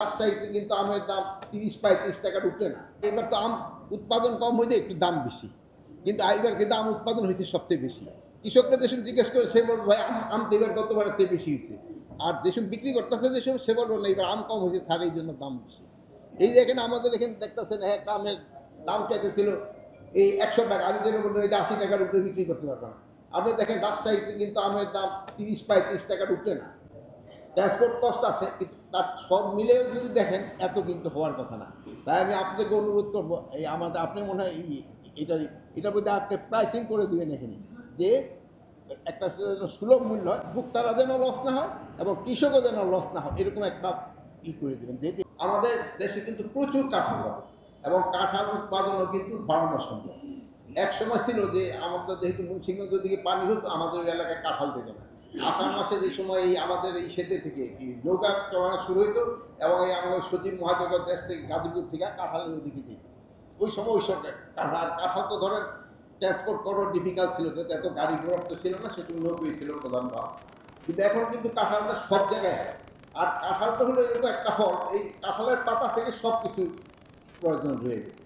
রাজশাহীতে কিন্তু আমের দাম ৩০-৩৫ টাকার উপরে না। এবার তো আম উৎপাদন কম হয়েছে, একটু দাম বেশি, কিন্তু এবার কিন্তু আম উৎপাদন হয়েছে সবচেয়ে বেশি। কৃষকরা যেসব জিজ্ঞেস করে সে বলবো ভাই আম তো এবার গতবারের চেয়ে বেশি হয়েছে। আর যেসব বিক্রি করতেছে যেসব সে বলবো না এবার আম কম হয়েছে তার এই জন্য দাম বেশি। এই যে এখানে আমাদের এখানে দেখতেছেন একটা আমের দাম চাইতেছিল এই ১০০ টাকা, আমি যেটা বললাম এটা ৮০ টাকার উপরে বিক্রি করতে পারবো না। আপনি দেখেন রাজশাহীতে কিন্তু আমের দাম ৩০-৩৫ টাকার উপরে না। ট্রান্সপোর্ট কস্ট আছে, তার সব মিলেও যদি দেখেন এত কিন্তু হওয়ার কথা না। তাই আমি আপনাকে অনুরোধ করবো এই আমাদের আপনি মনে হয় এটার মধ্যে আপনি প্রাইসিং করে দিবেন এখানে, যে একটা সুলভ মূল্য হয়, ভোক্তারা যেন লস না হয় এবং কৃষকও যেন লস না হয়, এরকম একটা করে দেবেন। যেহেতু আমাদের দেশে কিন্তু প্রচুর কাঁঠাল হয় এবং কাঁঠাল উৎপাদনও কিন্তু বাড়ানো সম্ভব। এক সময় ছিল যে আমাদের যেহেতু মুন্সিগঞ্জ দিকে পানি হতো, আমাদের ওই এলাকায় কাঁঠাল দিত না। আষাঢ় মাসে যে সময় এই আমাদের এই সেতু থেকে নৌকা চলানো শুরু হইতো এবং এই আমাদের সচিব মহাজগৎ দেশ থেকে গাজীপুর থেকে কাঁঠালের ওদিকে দিত, ওই সময় ওই সব কাঁঠাল তো ধরেন ট্রান্সপোর্ট করার ডিফিকাল্ট ছিল, যাতে এত গাড়ি ঘোড়া তো ছিল না, সেটুকু নৌকোই ছিল প্রধান ভাব। কিন্তু এখন কিন্তু কাঁঠালটা সব জায়গায় হয়। আর কাঁঠালটা হলো এরকম একটা ফল, এই কাঁঠালের পাতা থেকে সব কিছু প্রয়োজন রয়ে গেছে।